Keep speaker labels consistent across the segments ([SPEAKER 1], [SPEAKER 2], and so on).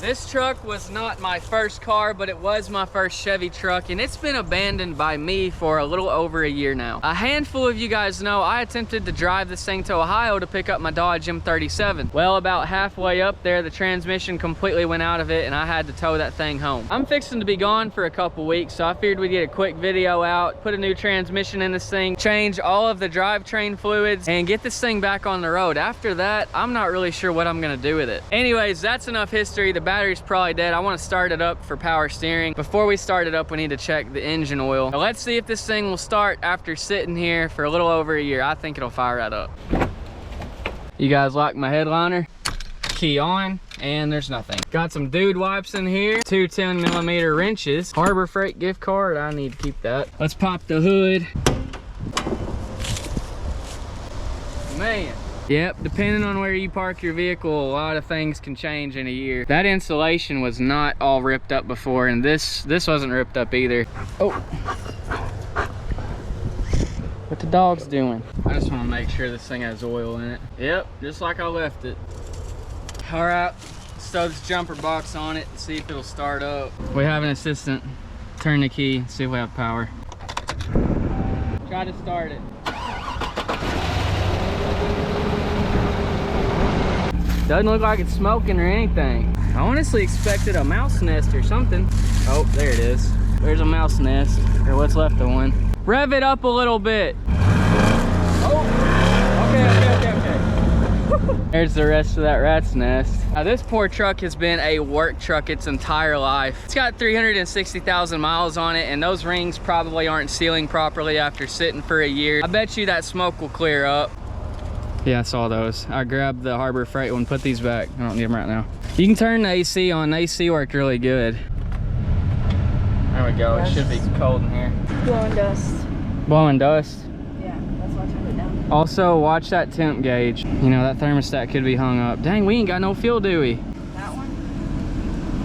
[SPEAKER 1] This truck was not my first car, but it was my first Chevy truck, and it's been abandoned by me for a little over a year now. A handful of you guys know I attempted to drive this thing to Ohio to pick up my Dodge M37. Well, about halfway up there, the transmission completely went out of it, and I had to tow that thing home. I'm fixing to be gone for a couple weeks, so I figured we'd get a quick video out, put a new transmission in this thing, change all of the drivetrain fluids, and get this thing back on the road. After that, I'm not really sure what I'm gonna do with it. Anyways, that's enough history. The battery's probably dead. I want to start it up for power steering. Before we start it up, we need to check the engine oil. Now, let's see if this thing will start after sitting here for a little over a year. I think it'll fire right up. You guys like my headliner? Key on, and there's nothing. Got some dude wipes in here, two 10mm wrenches, Harbor Freight gift card. I need to keep that. Let's pop the hood. Man. Yep, depending on where you park your vehicle, a lot of things can change in a year. That insulation was not all ripped up before, and this wasn't ripped up either. Oh. What the dog's doing? I just want to make sure this thing has oil in it. Yep, just like I left it. All right, let's throw this jumper box on it and see if it'll start up. We have an assistant. Turn the key, see if we have power. Try to start it. Doesn't look like it's smoking or anything. I honestly expected a mouse nest or something. Oh, there it is. There's a mouse nest, or what's left of one. Rev it up a little bit. Oh, okay. There's the rest of that rat's nest. Now, this poor truck has been a work truck its entire life. It's got 360,000 miles on it, and those rings probably aren't sealing properly after sitting for a year. I bet you that smoke will clear up. Yeah, I saw those. I grabbed the Harbor Freight one, put these back. I don't need them right now. You can turn the AC on. The AC worked really good. There we go. It should be cold in here.
[SPEAKER 2] Blowing dust.
[SPEAKER 1] Blowing dust?
[SPEAKER 2] Yeah, that's why I turned it down.
[SPEAKER 1] Also, watch that temp gauge. You know, that thermostat could be hung up. Dang, we ain't got no fuel, do we?
[SPEAKER 2] That one?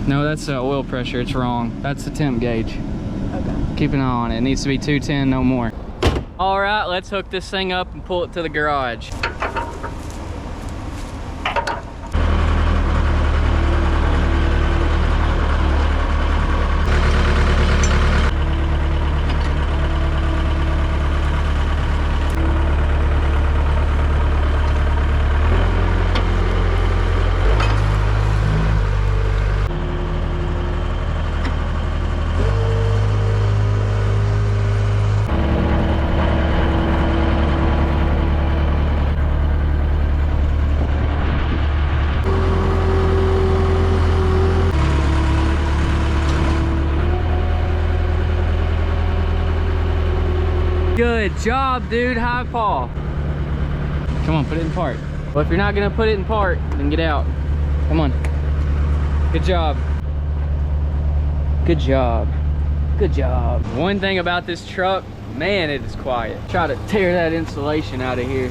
[SPEAKER 1] No, that's oil pressure. It's wrong. That's the temp gauge.
[SPEAKER 2] Okay.
[SPEAKER 1] Keep an eye on it. It needs to be 210, no more. All right, let's hook this thing up and pull it to the garage. Good job, dude. High paw. Come on, put it in park. Well, if you're not gonna put it in park, then get out. Come on. Good job. Good job. Good job. One thing about this truck, man, it is quiet. Try to tear that insulation out of here.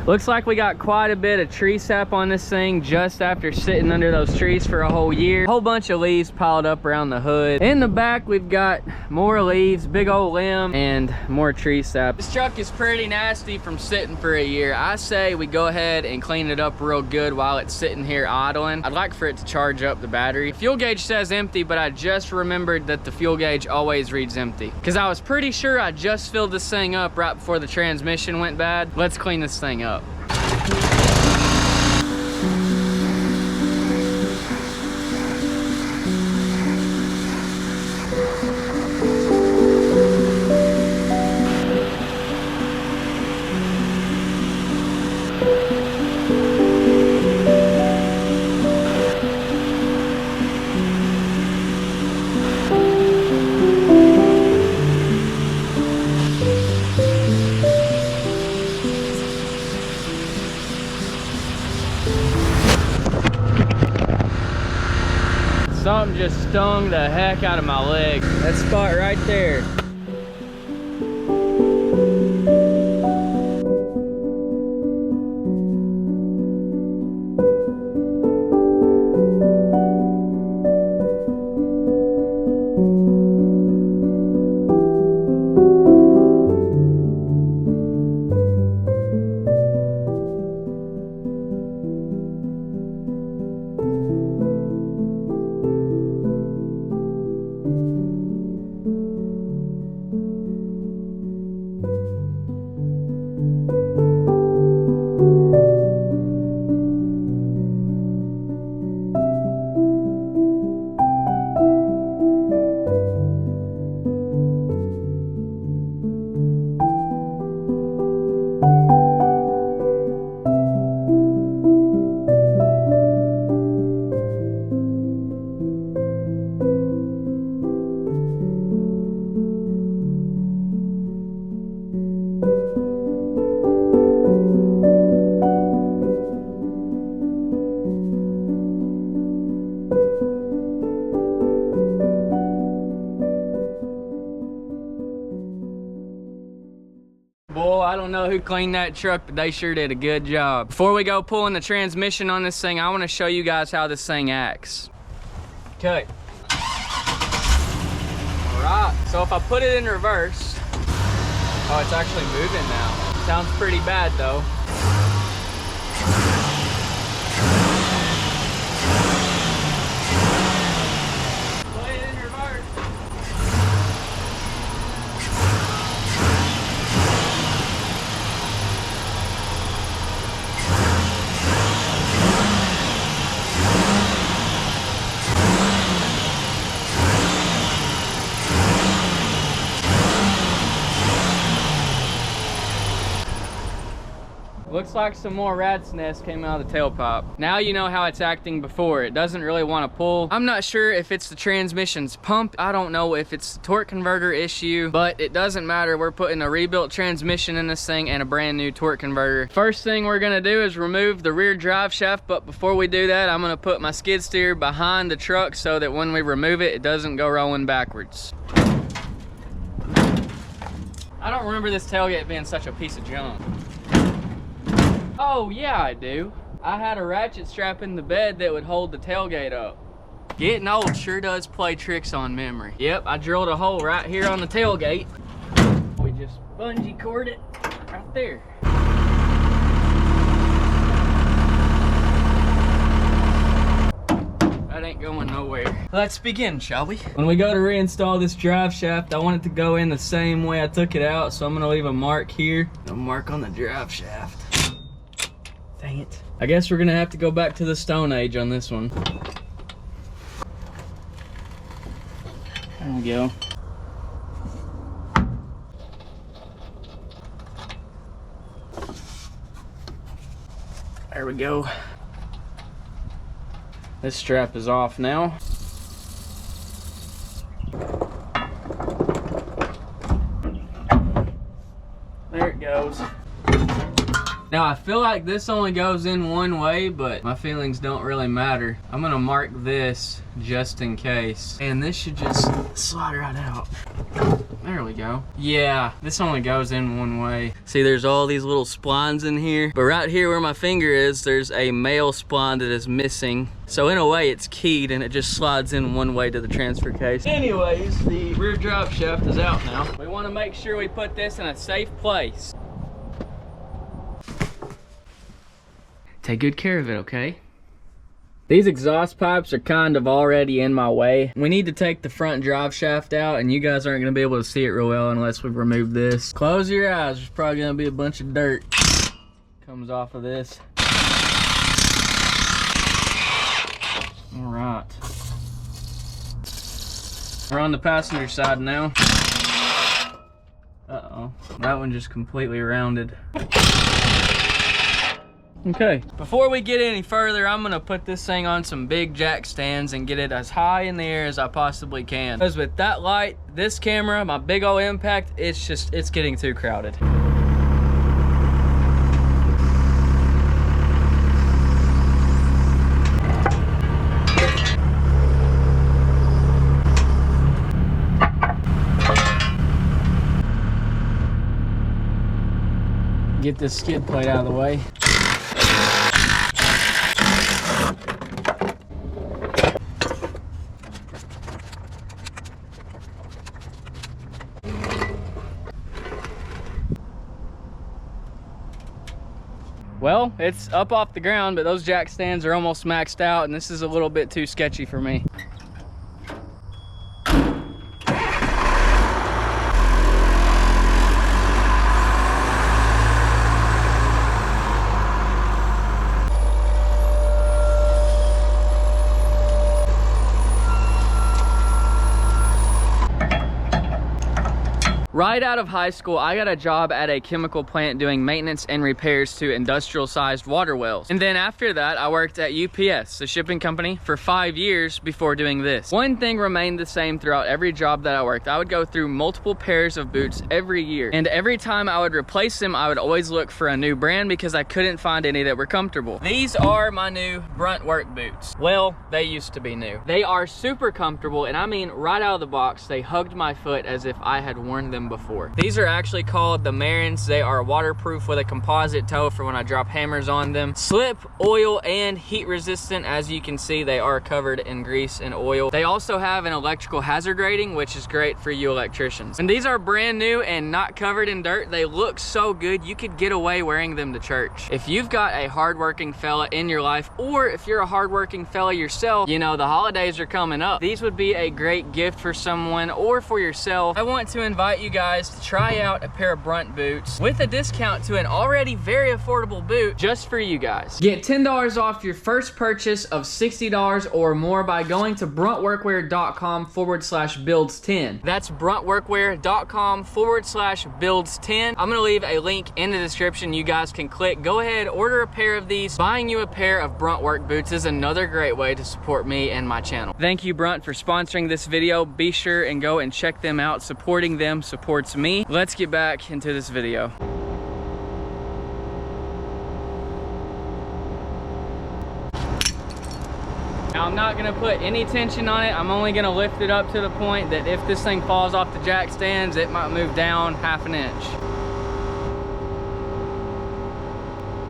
[SPEAKER 1] Looks like we got quite a bit of tree sap on this thing just after sitting under those trees for a whole year. A whole bunch of leaves piled up around the hood. In the back, we've got more leaves, big old limb, and more tree sap. This truck is pretty nasty from sitting for a year. I say we go ahead and clean it up real good while it's sitting here idling. I'd like for it to charge up the battery. The fuel gauge says empty, but I just remembered that the fuel gauge always reads empty, because I was pretty sure I just filled this thing up right before the transmission went bad. Let's clean this thing up. Something just stung the heck out of my leg. That spot right there. don't know who cleaned that truck, but they sure did a good job. Before we go pulling the transmission on this thing, I want to show you guys how this thing acts. Okay. All right, so if I put it in reverse, oh, it's actually moving now. Sounds pretty bad though. Put it in reverse. Looks like some more rat's nest came out of the tailpipe. Now you know how it's acting before. It doesn't really want to pull. I'm not sure if it's the transmission's pump. I don't know if it's the torque converter issue, but it doesn't matter. We're putting a rebuilt transmission in this thing and a brand new torque converter. First thing we're gonna do is remove the rear drive shaft, but before we do that, I'm gonna put my skid steer behind the truck so that when we remove it, it doesn't go rolling backwards. I don't remember this tailgate being such a piece of junk. Oh yeah, I do. I had a ratchet strap in the bed that would hold the tailgate up. Getting old sure does play tricks on memory. Yep, I drilled a hole right here on the tailgate. We just bungee cord it right there. That ain't going nowhere. Let's begin, shall we? When we go to reinstall this drive shaft, I want it to go in the same way I took it out, so I'm gonna leave a mark here. A mark on the drive shaft. Dang it. I guess we're gonna have to go back to the Stone Age on this one. There we go. There we go. This strap is off now. There it goes. Now I feel like this only goes in one way, but my feelings don't really matter. I'm gonna mark this just in case. And this should just slide right out. There we go. Yeah, this only goes in one way. See, there's all these little splines in here, but right here where my finger is, there's a male spline that is missing. So in a way it's keyed and it just slides in one way to the transfer case. Anyways, the rear drive shaft is out now. We wanna make sure we put this in a safe place. Take good care of it, okay? These exhaust pipes are kind of already in my way. We need to take the front drive shaft out, and you guys aren't gonna be able to see it real well unless we remove this. Close your eyes, there's probably gonna be a bunch of dirt comes off of this. All right. We're on the passenger side now. Uh-oh, that one just completely rounded. Okay, before we get any further, I'm gonna put this thing on some big jack stands and get it as high in the air as I possibly can. Because with that light, this camera, my big old impact, it's getting too crowded. Get this skid plate out of the way. Well, it's up off the ground, but those jack stands are almost maxed out, and this is a little bit too sketchy for me. Right out of high school, I got a job at a chemical plant doing maintenance and repairs to industrial-sized water wells. And then after that, I worked at UPS, the shipping company, for 5 years before doing this. One thing remained the same throughout every job that I worked. I would go through multiple pairs of boots every year. And every time I would replace them, I would always look for a new brand because I couldn't find any that were comfortable. These are my new Brunt work boots. Well, they used to be new. They are super comfortable, and I mean right out of the box, they hugged my foot as if I had worn them them before. These are actually called the Marins. They are waterproof with a composite toe for when I drop hammers on them. Slip, oil, and heat resistant. As you can see, they are covered in grease and oil. They also have an electrical hazard rating, which is great for you electricians. And these are brand new and not covered in dirt. They look so good, you could get away wearing them to church. If you've got a hardworking fella in your life, or if you're a hardworking fella yourself, you know, the holidays are coming up. These would be a great gift for someone or for yourself. I want to invite you guys to try out a pair of Brunt boots with a discount to an already very affordable boot just for you guys. Get $10 off your first purchase of $60 or more by going to bruntworkwear.com/builds10. That's bruntworkwear.com/builds10. I'm gonna leave a link in the description you guys can click. Go ahead, order a pair of these. Buying you a pair of Brunt work boots is another great way to support me and my channel. Thank you, Brunt, for sponsoring this video. Be sure and go and check them out. Supporting them supports me. Let's get back into this video. Now, I'm not gonna put any tension on it. I'm only gonna lift it up to the point that if this thing falls off the jack stands, it might move down half an inch.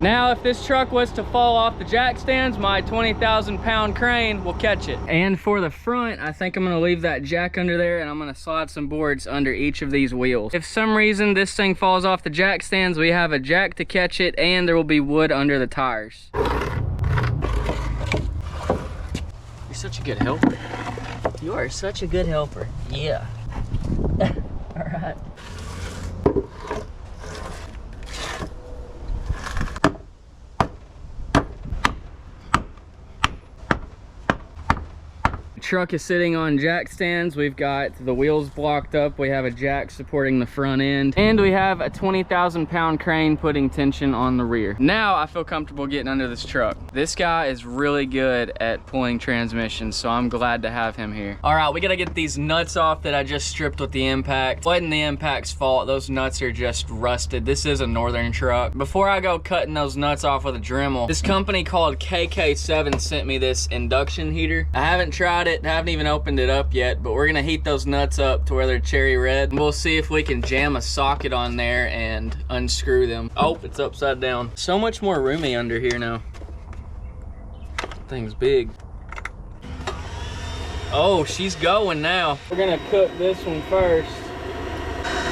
[SPEAKER 1] Now, if this truck was to fall off the jack stands, my 20,000 pound crane will catch it. And for the front, I think I'm gonna leave that jack under there and I'm gonna slide some boards under each of these wheels. If some reason this thing falls off the jack stands, we have a jack to catch it and there will be wood under the tires. You're such a good helper. You are such a good helper. Yeah. All right. Truck is sitting on jack stands. We've got the wheels blocked up. We have a jack supporting the front end, and we have a 20,000 pound crane putting tension on the rear. Now I feel comfortable getting under this truck. This guy is really good at pulling transmissions, so I'm glad to have him here. All right, we gotta get these nuts off that I just stripped with the impact. Wasn't the impact's fault. Those nuts are just rusted. This is a Northern truck. Before I go cutting those nuts off with a Dremel, this company called KK7 sent me this induction heater. I haven't tried it. Haven't even opened it up yet, but we're gonna heat those nuts up to where they're cherry red. And we'll see if we can jam a socket on there and unscrew them. Oh, it's upside down. So much more roomy under here now. Thing's big. Oh, she's going now. We're gonna cook this one first.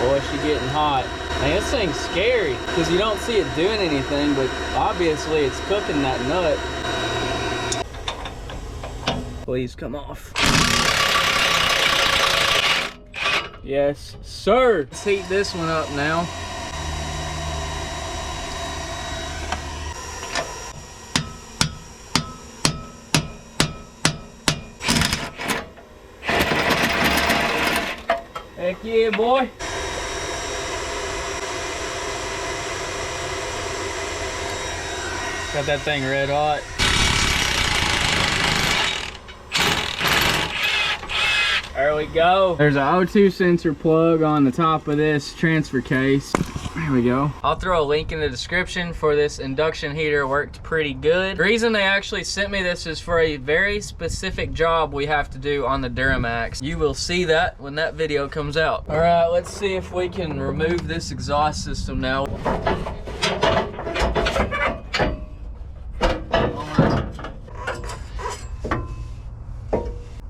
[SPEAKER 1] Boy, she's getting hot. Man, this thing's scary because you don't see it doing anything, but obviously it's cooking that nut. Please come off. Yes, sir. Let's heat this one up now. Heck yeah, boy. Got that thing red hot. There we go. There's an O2 sensor plug on the top of this transfer case. There we go. I'll throw a link in the description for this induction heater. Worked pretty good. The reason they actually sent me this is for a very specific job we have to do on the Duramax. You will see that when that video comes out. All right, let's see if we can remove this exhaust system now.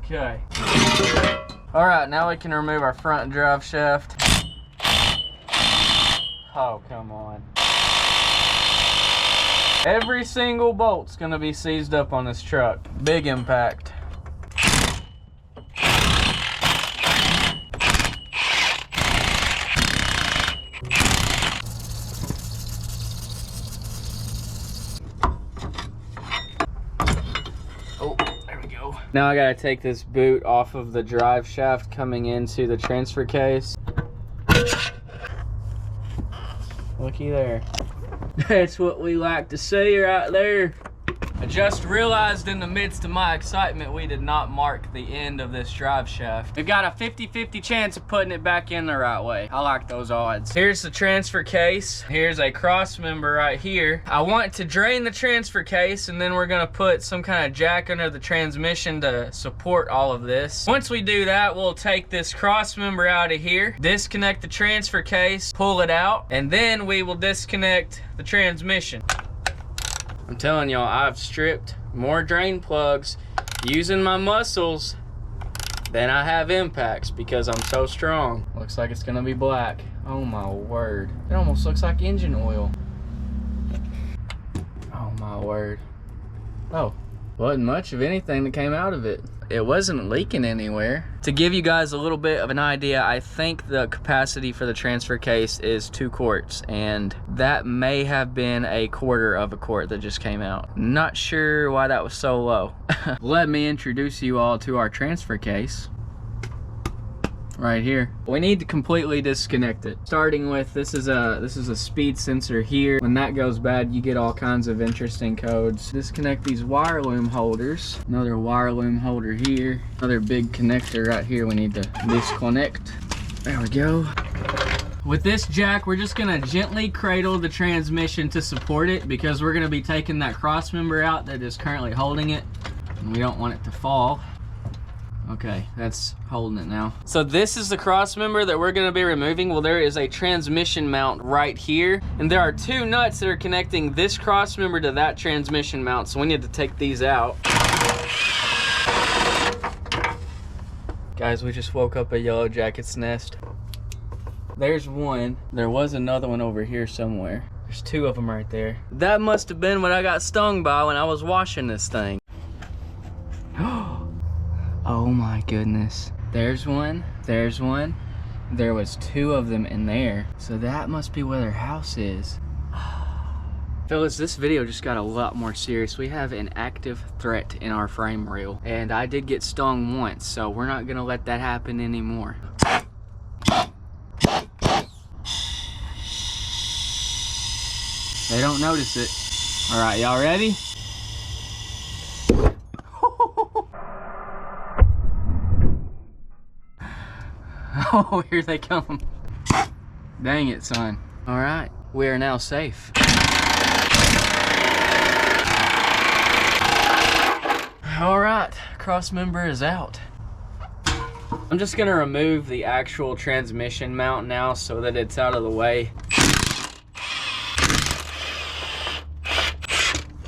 [SPEAKER 1] Okay. All right, now we can remove our front drive shaft. Oh, come on. Every single bolt's gonna be seized up on this truck. Big impact. Now I gotta take this boot off of the drive shaft coming into the transfer case. Looky there. That's what we like to see right there. I just realized in the midst of my excitement, we did not mark the end of this drive shaft. We've got a 50-50 chance of putting it back in the right way. I like those odds. Here's the transfer case. Here's a cross member right here. I want to drain the transfer case, and then we're gonna put some kind of jack under the transmission to support all of this. Once we do that, we'll take this cross member out of here, disconnect the transfer case, pull it out, and then we will disconnect the transmission. I'm telling y'all, I've stripped more drain plugs using my muscles than I have impacts because I'm so strong. Looks like it's gonna be black. Oh my word. It almost looks like engine oil. Oh my word. Oh, wasn't much of anything that came out of it. It wasn't leaking anywhere. To give you guys a little bit of an idea, I think the capacity for the transfer case is 2 quarts, and that may have been a quarter of a quart that just came out. Not sure why that was so low. Let me introduce you all to our transfer case. Right here. We need to completely disconnect it. Starting with, this is a speed sensor here. When that goes bad, you get all kinds of interesting codes. Disconnect these wire loom holders. Another wire loom holder here. Another big connector right here we need to disconnect. There we go. With this jack, we're just gonna gently cradle the transmission to support it because we're gonna be taking that cross member out that is currently holding it, and we don't want it to fall. Okay, that's holding it now. So this is the cross member that we're gonna be removing. Well, there is a transmission mount right here, and there are 2 nuts that are connecting this cross member to that transmission mount, so we need to take these out. Guys, we just woke up a yellow jacket's nest. There's one. There was another one over here somewhere. There's 2 of them right there. That must have been what I got stung by when I was washing this thing. Oh my goodness. There's one, there's one. There was 2 of them in there. So that must be where their house is. Fellas, this video just got a lot more serious. We have an active threat in our frame rail, and I did get stung once, so we're not gonna let that happen anymore. They don't notice it. All right, y'all ready? Oh, here they come. Dang it, son. All right, we are now safe. All right, cross member is out. I'm just gonna remove the actual transmission mount now so that it's out of the way.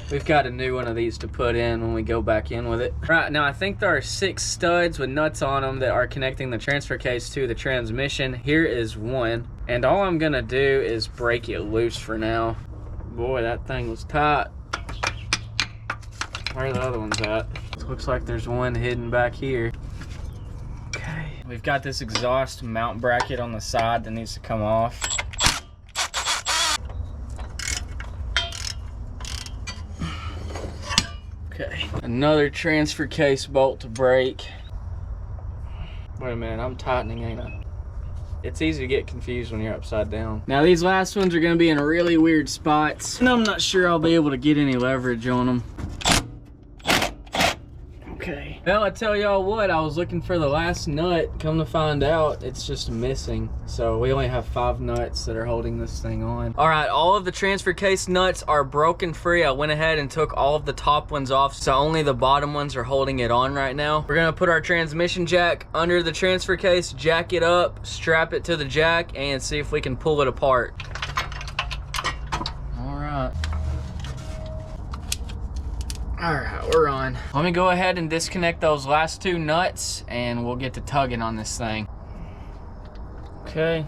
[SPEAKER 1] We've got a new one of these to put in when we go back in with it. Right, now I think there are 6 studs with nuts on them that are connecting the transfer case to the transmission. Here is one, and all I'm gonna do is break it loose for now. Boy, that thing was tight. Where are the other ones at? Looks like there's one hidden back here. Okay, we've got this exhaust mount bracket on the side that needs to come off. Okay, another transfer case bolt to break. Wait a minute, I'm tightening, ain't I? It's easy to get confused when you're upside down. Now these last ones are gonna be in really weird spots, and I'm not sure I'll be able to get any leverage on them. Okay. Well, I tell y'all what, I was looking for the last nut. Come to find out, it's just missing. So we only have 5 nuts that are holding this thing on. All right, all of the transfer case nuts are broken free. I went ahead and took all of the top ones off, so only the bottom ones are holding it on right now. We're gonna put our transmission jack under the transfer case, jack it up, strap it to the jack, and see if we can pull it apart. All right. All right, we're on. Let me go ahead and disconnect those last 2 nuts, and we'll get to tugging on this thing. Okay.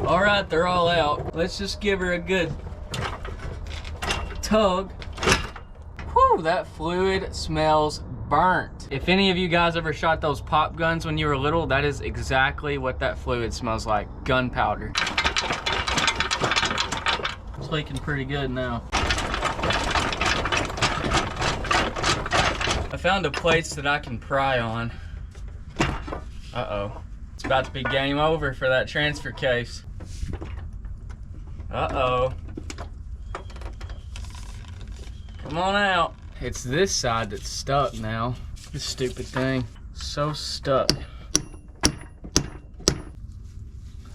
[SPEAKER 1] All right, they're all out. Let's just give her a good tug. Whew, that fluid smells burnt. If any of you guys ever shot those pop guns when you were little, that is exactly what that fluid smells like, gunpowder. It's leaking pretty good now. I found a place that I can pry on. Uh-oh. It's about to be game over for that transfer case. Uh-oh. Come on out. It's this side that's stuck now. This stupid thing. So stuck.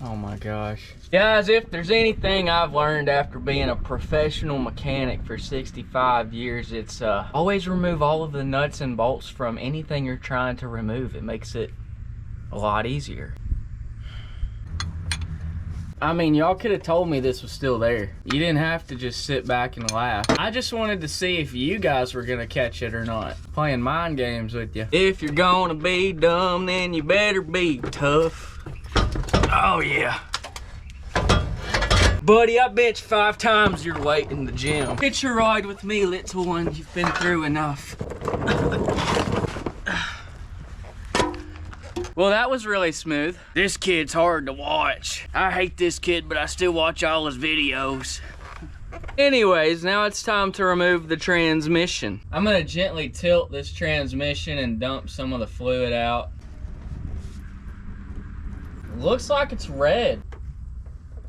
[SPEAKER 1] Oh my gosh. Guys, if there's anything I've learned after being a professional mechanic for 65 years, it's always remove all of the nuts and bolts from anything you're trying to remove. It makes it a lot easier. I mean, y'all could have told me this was still there. You didn't have to just sit back and laugh. I just wanted to see if you guys were gonna catch it or not. Playing mind games with you. If you're gonna be dumb, then you better be tough. Oh yeah. Buddy, I bet you 5 times your weight in the gym. Hitch a ride with me, little one. You've been through enough. Well, that was really smooth. This kid's hard to watch. I hate this kid, but I still watch all his videos. Anyways, now it's time to remove the transmission. I'm gonna gently tilt this transmission and dump some of the fluid out. Looks like it's red.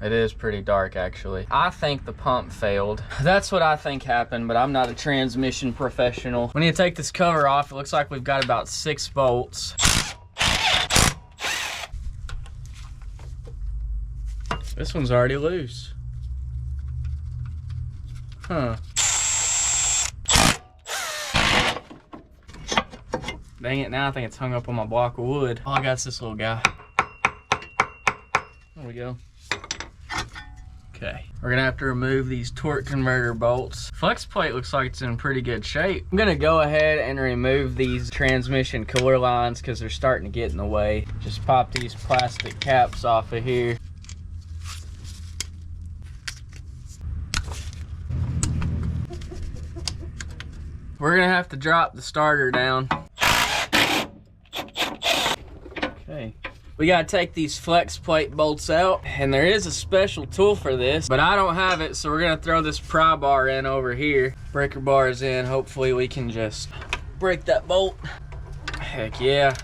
[SPEAKER 1] It is pretty dark, actually. I think the pump failed. That's what I think happened, but I'm not a transmission professional. When you take this cover off, it looks like we've got about 6 bolts. This one's already loose. Huh. Dang it, now I think it's hung up on my block of wood. All I got is this little guy. There we go. Okay, we're gonna have to remove these torque converter bolts. Flex plate looks like it's in pretty good shape. I'm gonna go ahead and remove these transmission cooler lines because they're starting to get in the way. Just pop these plastic caps off of here. We're gonna have to drop the starter down. Okay. We gotta take these flex plate bolts out, and there is a special tool for this, but I don't have it, so we're gonna throw this pry bar in over here. Breaker bar is in. Hopefully we can just break that bolt. Heck yeah.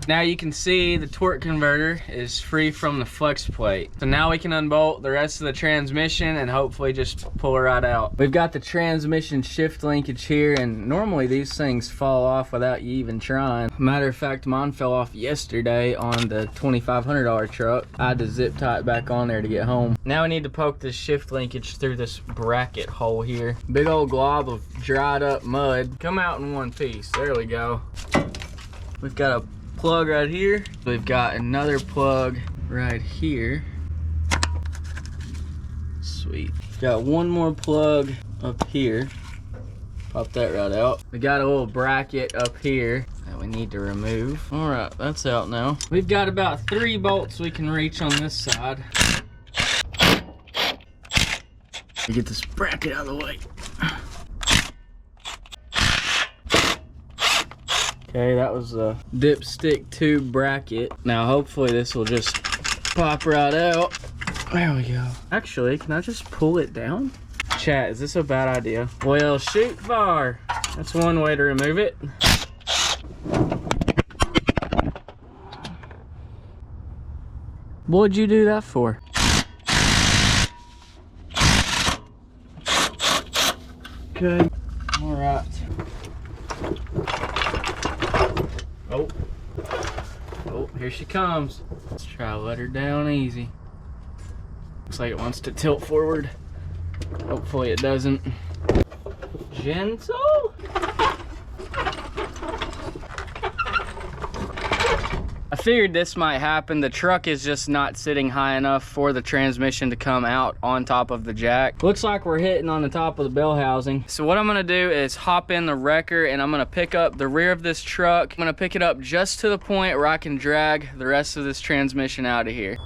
[SPEAKER 1] Now you can see the torque converter is free from the flex plate. So now we can unbolt the rest of the transmission and hopefully just pull it right out. We've got the transmission shift linkage here, and normally these things fall off without you even trying. Matter of fact, mine fell off yesterday on the $2,500 truck. I had to zip tie it back on there to get home. Now we need to poke this shift linkage through this bracket hole here. Big old glob of dried up mud. Come out in one piece. There we go. We've got a plug right here. We've got another plug right here. Sweet. Got one more plug up here. Pop that right out. We got a little bracket up here that we need to remove. All right, that's out now. We've got about 3 bolts we can reach on this side. Get this bracket out of the way. Okay, that was a dipstick tube bracket. Now hopefully this will just pop right out. There we go. Actually, can I just pull it down? Chat, is this a bad idea? Well, shoot fire. That's one way to remove it. What'd you do that for? Okay. All right. Oh, here she comes. Let's try to let her down easy. Looks like it wants to tilt forward. Hopefully it doesn't. Gentle. I figured this might happen. The truck is just not sitting high enough for the transmission to come out on top of the jack. Looks like we're hitting on the top of the bell housing. So what I'm gonna do is hop in the wrecker and I'm gonna pick up the rear of this truck. I'm gonna pick it up just to the point where I can drag the rest of this transmission out of here.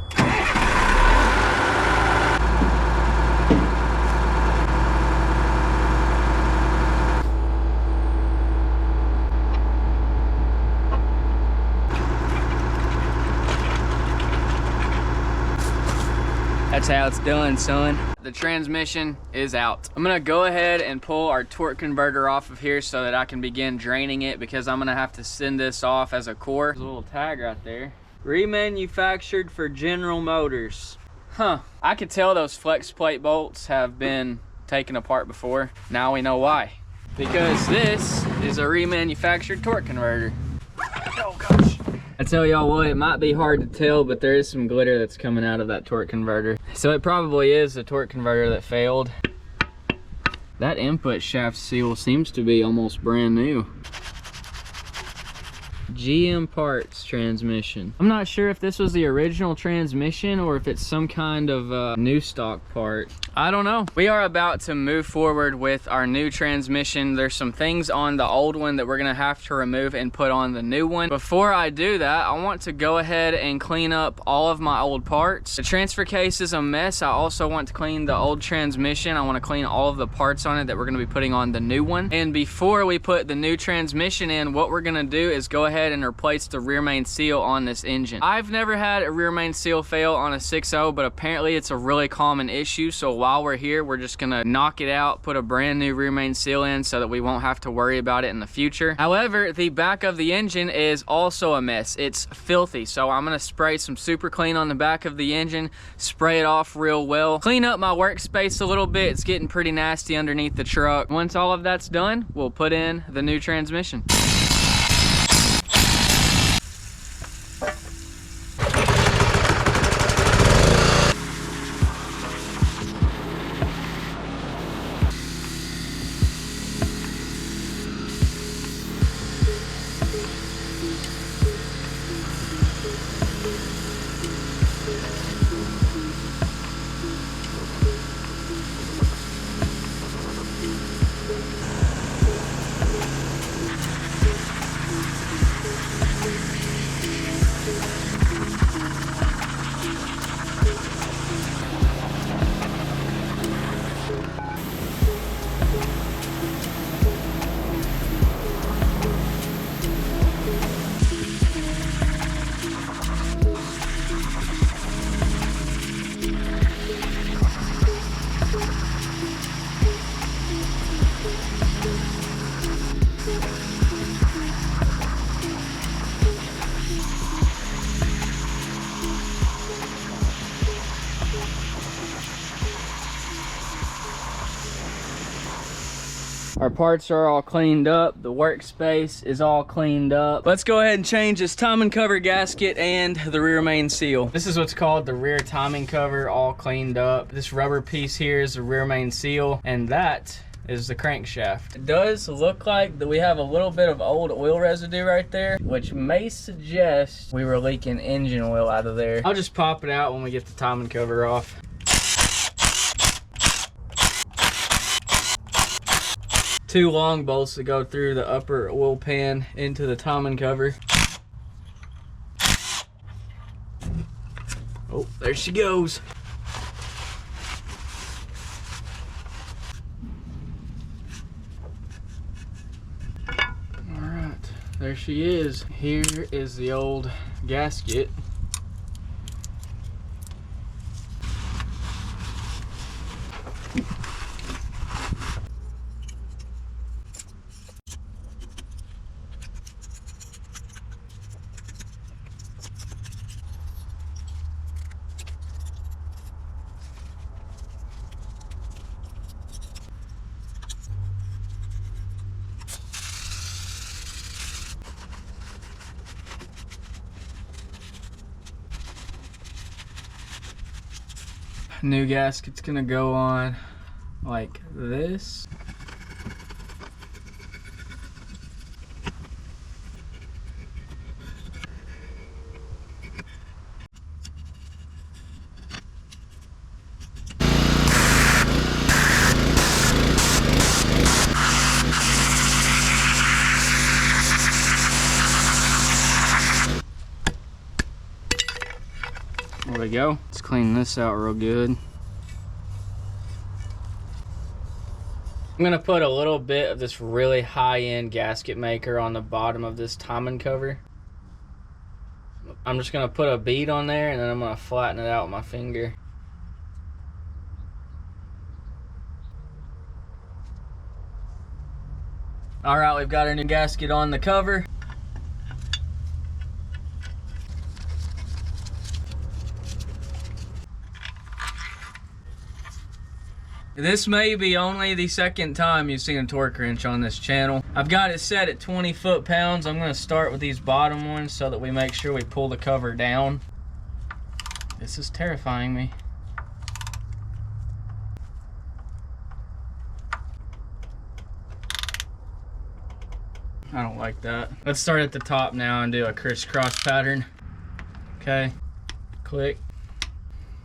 [SPEAKER 1] That's how it's done, son. The transmission is out. I'm gonna go ahead and pull our torque converter off of here so that I can begin draining it, because I'm gonna have to send this off as a core. There's a little tag right there. Remanufactured for General Motors. Huh. I could tell those flex plate bolts have been taken apart before. Now we know why. Because this is a remanufactured torque converter. Oh gosh. I tell y'all what, it might be hard to tell, but there is some glitter that's coming out of that torque converter. So it probably is a torque converter that failed. That input shaft seal seems to be almost brand new. GM parts transmission. I'm not sure if this was the original transmission or if it's some kind of new stock part. I don't know. We are about to move forward with our new transmission. There's some things on the old one that we're gonna have to remove and put on the new one. Before I do that, I want to go ahead and clean up all of my old parts. The transfer case is a mess. I also want to clean the old transmission. I want to clean all of the parts on it that we're gonna be putting on the new one. And before we put the new transmission in, what we're gonna do is go ahead and replace the rear main seal on this engine. I've never had a rear main seal fail on a 6.0, but apparently it's a really common issue. So while we're here, we're just gonna knock it out, put a brand new rear main seal in so that we won't have to worry about it in the future. However, the back of the engine is also a mess. It's filthy. So I'm gonna spray some super clean on the back of the engine, spray it off real well, clean up my workspace a little bit. It's getting pretty nasty underneath the truck. Once all of that's done, we'll put in the new transmission. Our parts are all cleaned up. The workspace is all cleaned up. Let's go ahead and change this timing cover gasket and the rear main seal. This is what's called the rear timing cover, all cleaned up. This rubber piece here is the rear main seal, and that is the crankshaft. It does look like that we have a little bit of old oil residue right there, which may suggest we were leaking engine oil out of there. I'll just pop it out when we get the timing cover off. Two long bolts that go through the upper oil pan into the timing cover. Oh, there she goes. All right, there she is. Here is the old gasket. New gasket's gonna go on like this. There we go. Let's clean this out real good. I'm gonna put a little bit of this really high-end gasket maker on the bottom of this timing cover. I'm just gonna put a bead on there and then I'm gonna flatten it out with my finger. All right, we've got our new gasket on the cover. This may be only the second time you've seen a torque wrench on this channel. I've got it set at 20 foot-pounds. I'm gonna start with these bottom ones so that we make sure we pull the cover down. This is terrifying me. I don't like that. Let's start at the top now and do a crisscross pattern. Okay, click.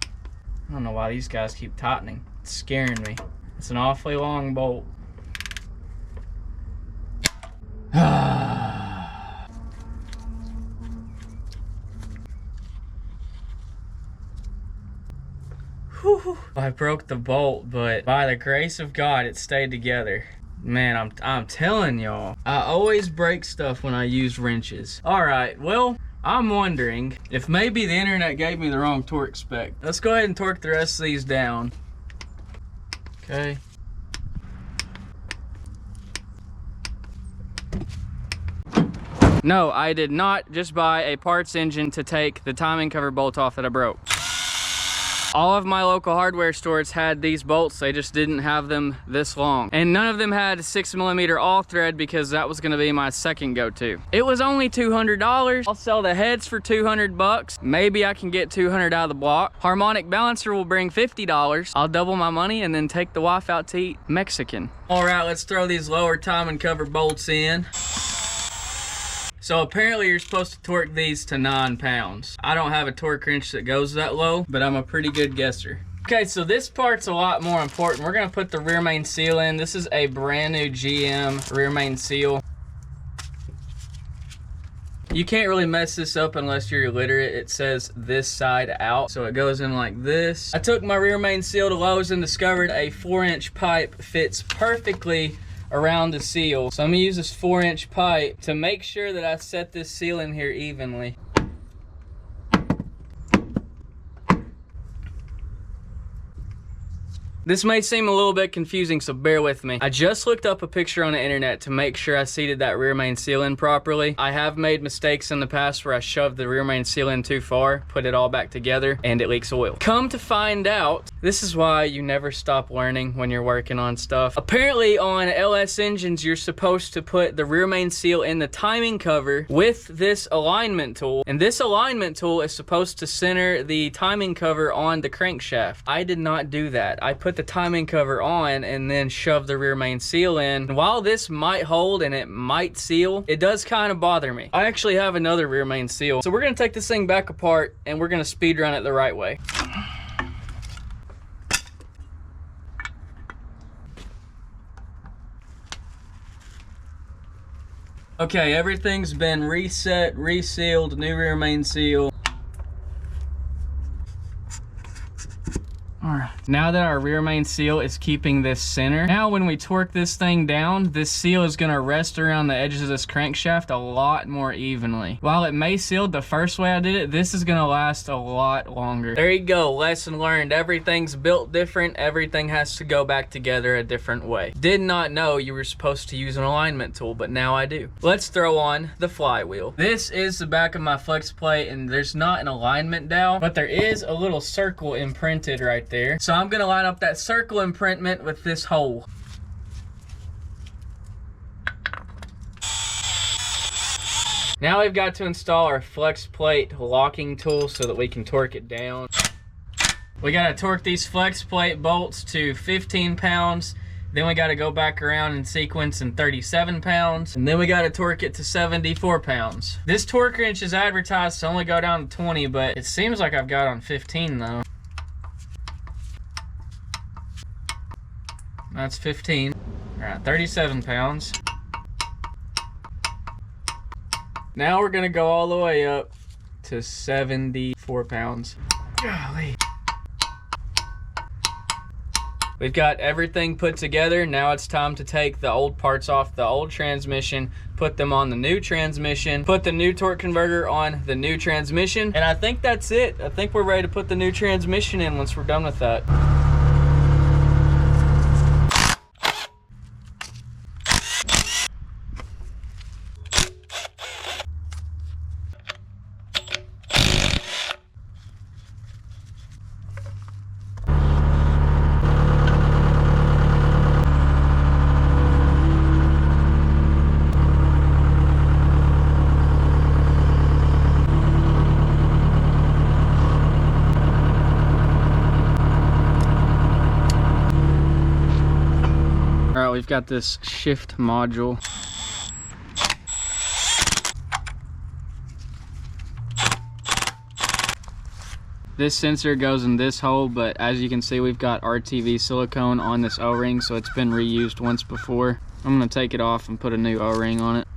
[SPEAKER 1] I don't know why these guys keep tightening. It's scaring me. It's an awfully long bolt. Whew. I broke the bolt, but by the grace of God, it stayed together. Man, I'm telling y'all, I always break stuff when I use wrenches. All right, well, I'm wondering if maybe the internet gave me the wrong torque spec. Let's go ahead and torque the rest of these down. Okay. No, I did not just buy a parts engine to take the timing cover bolt off that I broke. All of my local hardware stores had these bolts, they just didn't have them this long. And none of them had 6mm all thread because that was gonna be my second go-to. It was only $200. I'll sell the heads for 200 bucks. Maybe I can get 200 out of the block. Harmonic balancer will bring $50. I'll double my money and then take the wife out to eat Mexican. All right, let's throw these lower timing cover bolts in. So apparently you're supposed to torque these to 9 pounds. I don't have a torque wrench that goes that low, but I'm a pretty good guesser. Okay, so this part's a lot more important. We're gonna put the rear main seal in. This is a brand new GM rear main seal. You can't really mess this up unless you're illiterate. It says this side out, so it goes in like this. I took my rear main seal to Lowe's and discovered a 4-inch pipe fits perfectly around the seal. So I'm gonna use this 4-inch pipe to make sure that I set this seal in here evenly. This may seem a little bit confusing, so bear with me. I just looked up a picture on the internet to make sure I seated that rear main seal in properly. I have made mistakes in the past where I shoved the rear main seal in too far, put it all back together, and it leaks oil. Come to find out, this is why you never stop learning when you're working on stuff. Apparently on LS engines, you're supposed to put the rear main seal in the timing cover with this alignment tool, and this alignment tool is supposed to center the timing cover on the crankshaft. I did not do that. I put the timing cover on and then shove the rear main seal in. And while this might hold and it might seal, it does kind of bother me. I actually have another rear main seal. So we're gonna take this thing back apart and we're gonna speed run it the right way. Okay, everything's been reset, resealed, new rear main seal. Alright, now that our rear main seal is keeping this center, now when we torque this thing down, this seal is gonna rest around the edges of this crankshaft a lot more evenly. While it may seal the first way I did it, this is gonna last a lot longer. There you go, lesson learned. Everything's built different, everything has to go back together a different way. Did not know you were supposed to use an alignment tool, but now I do. Let's throw on the flywheel. This is the back of my flex plate, and there's not an alignment dowel, but there is a little circle imprinted right there. So I'm gonna line up that circle imprintment with this hole. Now we've got to install our flex plate locking tool so that we can torque it down. We gotta torque these flex plate bolts to 15 pounds. Then we gotta go back around in sequence in 37 pounds. And then we gotta torque it to 74 pounds. This torque wrench is advertised to only go down to 20, but it seems like I've got on 15 though. That's 15. All right, 37 pounds. Now we're gonna go all the way up to 74 pounds. Golly. We've got everything put together. Now it's time to take the old parts off the old transmission, put them on the new transmission, put the new torque converter on the new transmission, and I think that's it. I think we're ready to put the new transmission in once we're done with that. out, we've got this shift module. This sensor goes in this hole, but as you can see, we've got RTV silicone on this O-ring, so it's been reused once before. I'm gonna take it off and put a new O-ring on it.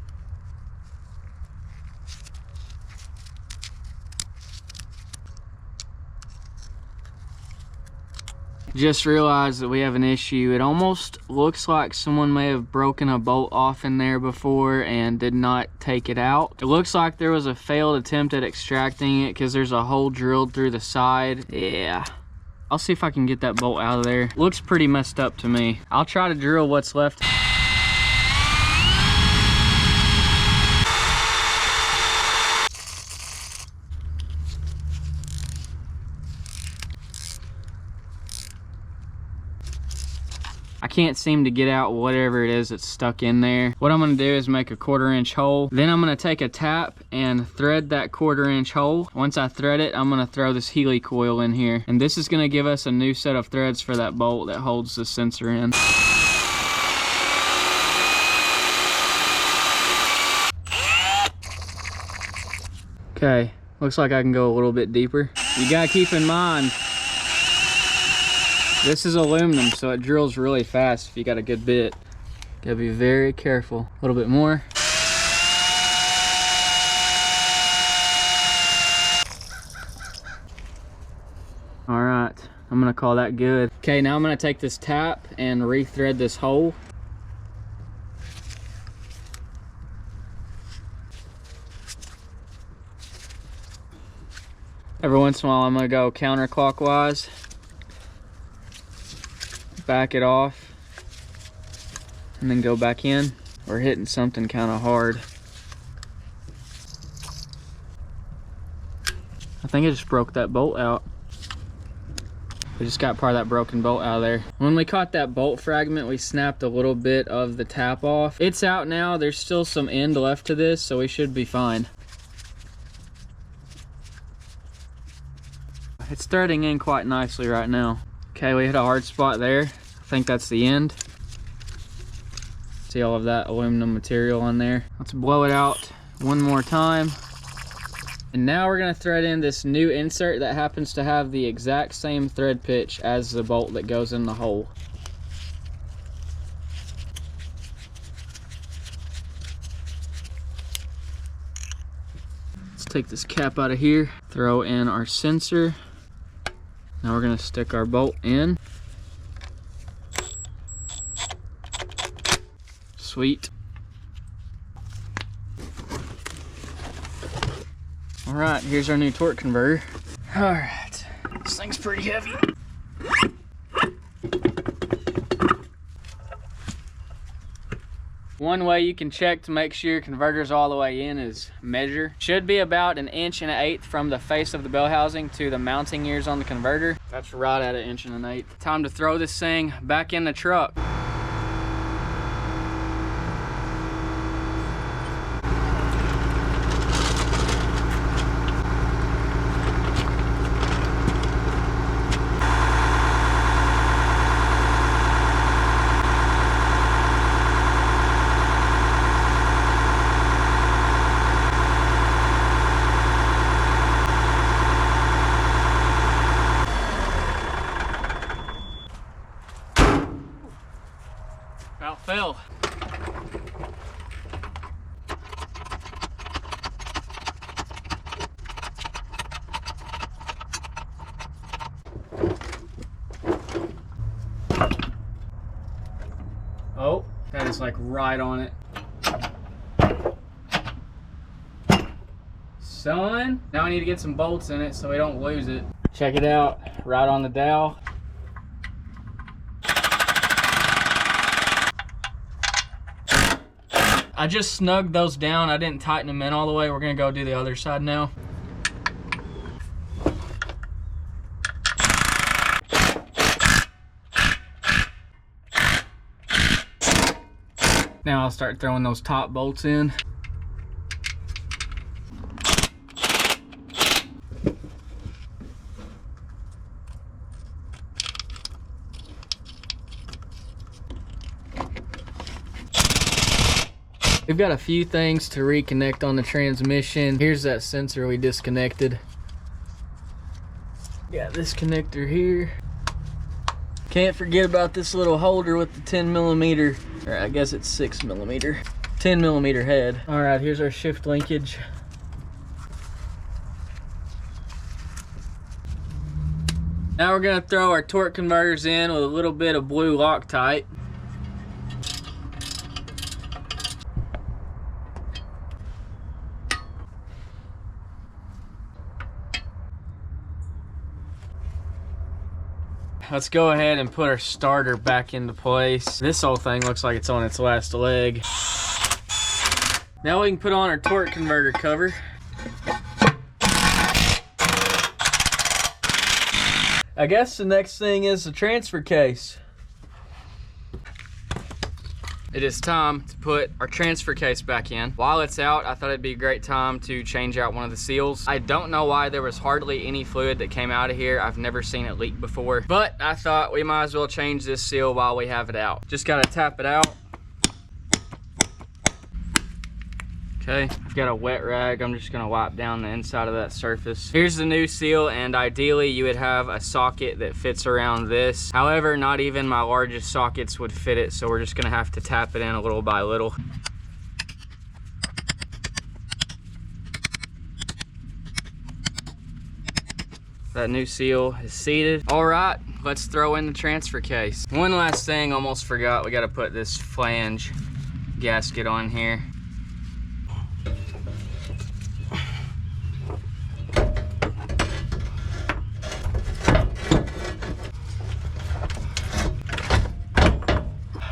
[SPEAKER 1] Just realized that we have an issue. It almost looks like someone may have broken a bolt off in there before and did not take it out. It looks like there was a failed attempt at extracting it because there's a hole drilled through the side. Yeah, I'll see if I can get that bolt out of there. Looks pretty messed up to me. I'll try to drill what's left. I can't seem to get out whatever it is that's stuck in there. What I'm gonna do is make a 1/4 inch hole. Then I'm gonna take a tap and thread that 1/4 inch hole. Once I thread it, I'm gonna throw this Healy coil in here. And this is gonna give us a new set of threads for that bolt that holds the sensor in. Okay, looks like I can go a little bit deeper. You gotta keep in mind, this is aluminum, so it drills really fast if you got a good bit. Gotta be very careful. A little bit more. All right, I'm gonna call that good. Okay, now I'm gonna take this tap and rethread this hole. Every once in a while, I'm gonna go counterclockwise. Back it off and then go back in. We're hitting something kind of hard. I think I just broke that bolt out. We just got part of that broken bolt out of there. When we caught that bolt fragment, we snapped a little bit of the tap off. It's out now. There's still some end left to this, so we should be fine. It's threading in quite nicely right now. Okay, we hit a hard spot there. I think that's the end. See all of that aluminum material on there. Let's blow it out one more time. And now we're gonna thread in this new insert that happens to have the exact same thread pitch as the bolt that goes in the hole. Let's take this cap out of here, throw in our sensor. Now we're gonna stick our bolt in. Sweet. All right, here's our new torque converter. All right, this thing's pretty heavy. One way you can check to make sure your converter's all the way in is measure. Should be about 1 1/8 from the face of the bell housing to the mounting ears on the converter. That's right at 1 1/8. Time to throw this thing back in the truck. About fell. Oh, that is like right on it. Son, now I need to get some bolts in it so we don't lose it. Check it out, right on the dowel. I just snugged those down. I didn't tighten them in all the way. We're gonna go do the other side now. Now I'll start throwing those top bolts in. We've got a few things to reconnect on the transmission. Here's that sensor we disconnected. Got this connector here. Can't forget about this little holder with the 10mm, or I guess it's 6mm, 10mm head. All right, here's our shift linkage. Now we're gonna throw our torque converters in with a little bit of blue Loctite. Let's go ahead and put our starter back into place. This whole thing looks like it's on its last leg. Now we can put on our torque converter cover. I guess the next thing is the transfer case. It is time to put our transfer case back in. While it's out, I thought it'd be a great time to change out one of the seals. I don't know why there was hardly any fluid that came out of here. I've never seen it leak before, but I thought we might as well change this seal while we have it out. Just gotta tap it out. Okay, I've got a wet rag. I'm just gonna wipe down the inside of that surface. Here's the new seal, and ideally you would have a socket that fits around this. However, not even my largest sockets would fit it, so we're just gonna have to tap it in a little by little. That new seal is seated. All right, let's throw in the transfer case. One last thing, almost forgot. We gotta put this flange gasket on here.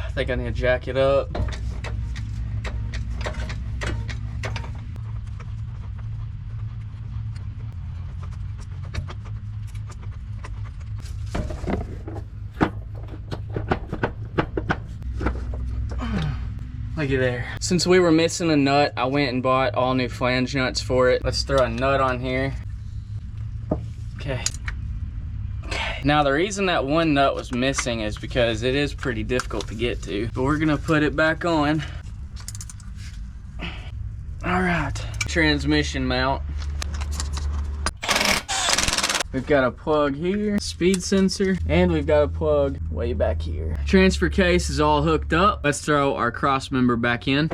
[SPEAKER 1] I think I need to jack it up. Looky there. Since we were missing a nut, I went and bought all new flange nuts for it. Let's throw a nut on here. Okay. Now the reason that one nut was missing is because it is pretty difficult to get to, but we're gonna put it back on. All right, transmission mount. We've got a plug here, speed sensor, and we've got a plug way back here. Transfer case is all hooked up. Let's throw our cross member back in.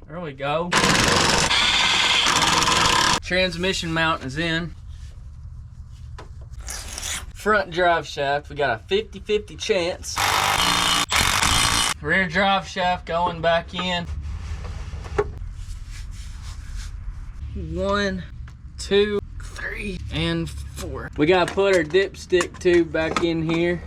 [SPEAKER 1] There we go. Transmission mount is in. Front drive shaft, we got a 50-50 chance. Rear drive shaft going back in. 1, 2, 3, and 4. We gotta put our dipstick tube back in here.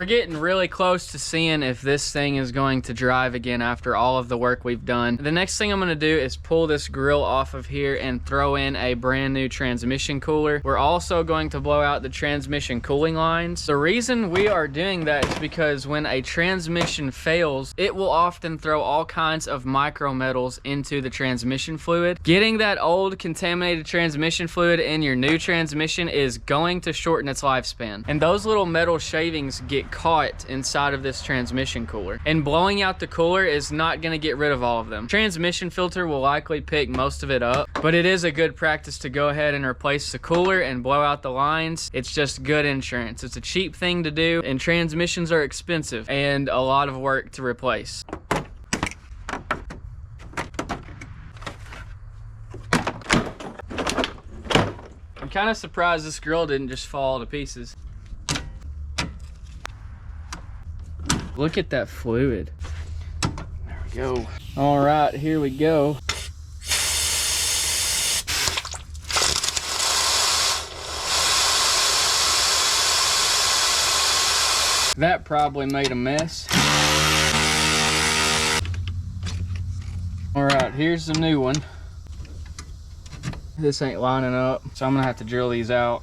[SPEAKER 1] We're getting really close to seeing if this thing is going to drive again after all of the work we've done. The next thing I'm gonna do is pull this grill off of here and throw in a brand new transmission cooler. We're also going to blow out the transmission cooling lines. The reason we are doing that is because when a transmission fails, it will often throw all kinds of micro metals into the transmission fluid. Getting that old contaminated transmission fluid in your new transmission is going to shorten its lifespan. And those little metal shavings get caught inside of this transmission cooler, and blowing out the cooler is not going to get rid of all of them. Transmission filter will likely pick most of it up, but it is a good practice to go ahead and replace the cooler and blow out the lines. It's just good insurance. It's a cheap thing to do, and transmissions are expensive and a lot of work to replace. I'm kind of surprised this grill didn't just fall to pieces. Look at that fluid. There we go. All right, here we go. That probably made a mess. All right, here's the new one. This ain't lining up, so I'm gonna have to drill these out.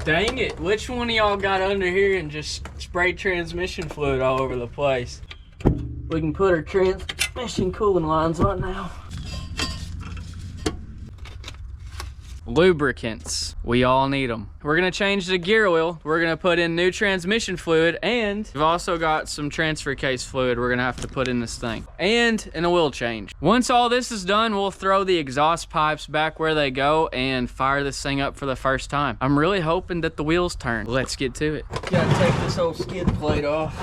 [SPEAKER 1] Dang it, which one of y'all got under here and just sprayed transmission fluid all over the place? We can put our transmission cooling lines on now. Lubricants, we all need them. We're gonna change the gear oil, we're gonna put in new transmission fluid, and we've also got some transfer case fluid we're gonna have to put in this thing, and an oil change. Once all this is done, we'll throw the exhaust pipes back where they go and fire this thing up for the first time. I'm really hoping that the wheels turn. Let's get to it. Gotta take this old skid plate off.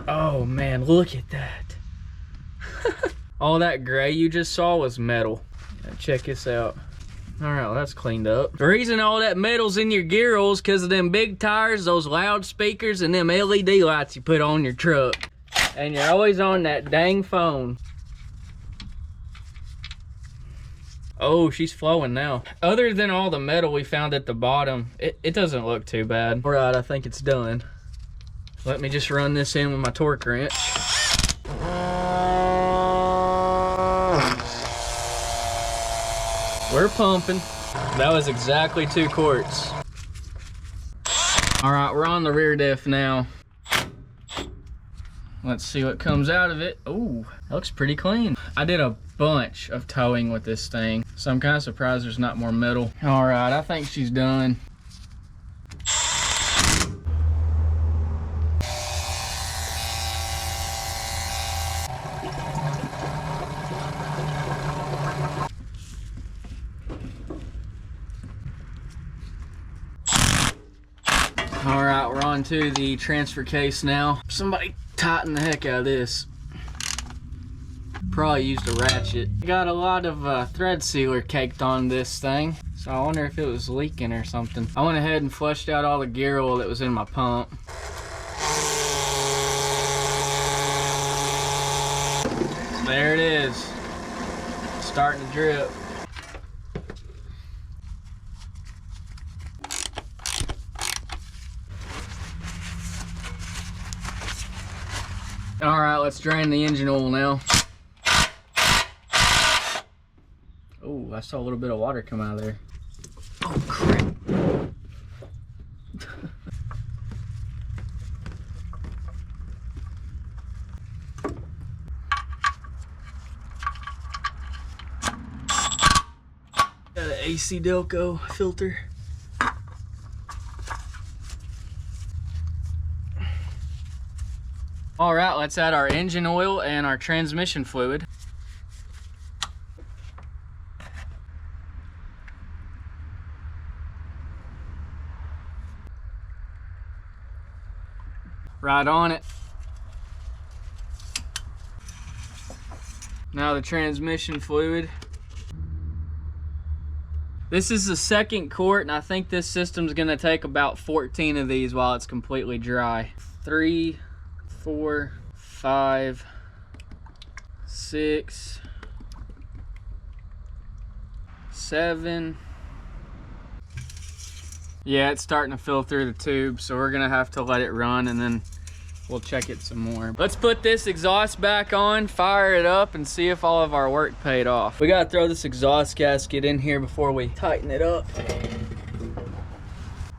[SPEAKER 1] Oh man, look at that. All that gray you just saw was metal. Now check this out. All right, well, that's cleaned up. The reason all that metal's in your gear oil is because of them big tires, those loudspeakers, and them LED lights you put on your truck. And you're always on that dang phone. Oh, she's flowing now. Other than all the metal we found at the bottom, it doesn't look too bad. All right, I think it's done. Let me just run this in with my torque wrench. We're pumping. That was exactly 2 quarts. All right, we're on the rear diff now. Let's see what comes out of it. Oh, that looks pretty clean. I did a bunch of towing with this thing, so I'm kind of surprised there's not more metal. All right, I think she's done. All right, we're on to the transfer case now. Somebody tighten the heck out of this. Probably used a ratchet. Got a lot of thread sealer caked on this thing, so I wonder if it was leaking or something. I went ahead and flushed out all the gear oil that was in my pump. There it is. It's starting to drip. All right, let's drain the engine oil now. Oh, I saw a little bit of water come out of there. Oh, crap. Got an AC Delco filter. All right, let's add our engine oil and our transmission fluid. Right on it. Now the transmission fluid. This is the 2nd quart, and I think this system's gonna take about 14 of these while it's completely dry. 3, 4, 5, 6, 7. Yeah, it's starting to fill through the tube, so we're gonna have to let it run and then we'll check it some more. Let's put this exhaust back on, fire it up, and see if all of our work paid off. We gotta throw this exhaust gasket in here before we tighten it up.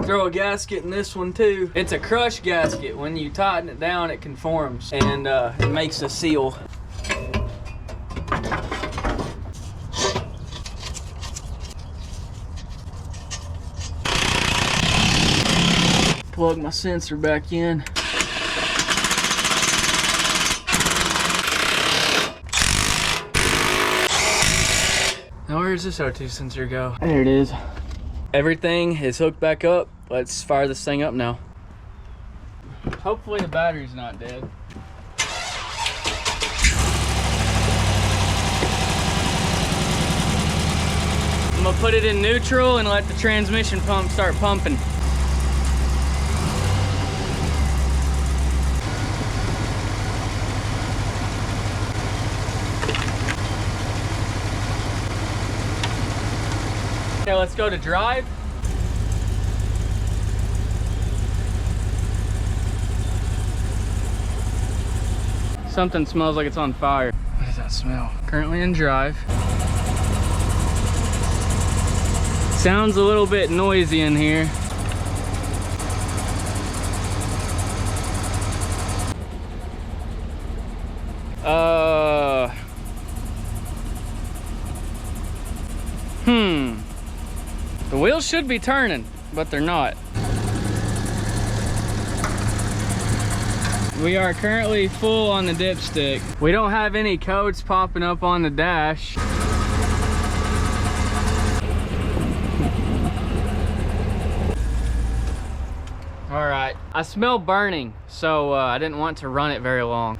[SPEAKER 1] Throw a gasket in this one too. It's a crush gasket. When you tighten it down, it conforms and it makes a seal. Plug my sensor back in. Now where does this O2 sensor go? There it is. Everything is hooked back up. Let's fire this thing up now. Hopefully the battery's not dead. I'm gonna put it in neutral and let the transmission pump start pumping. Okay, let's go to drive. Something smells like it's on fire. What is does that smell? Currently in drive. Sounds a little bit noisy in here. The wheels should be turning, but they're not. We are currently full on the dipstick. We don't have any codes popping up on the dash. All right, I smell burning, so I didn't want to run it very long.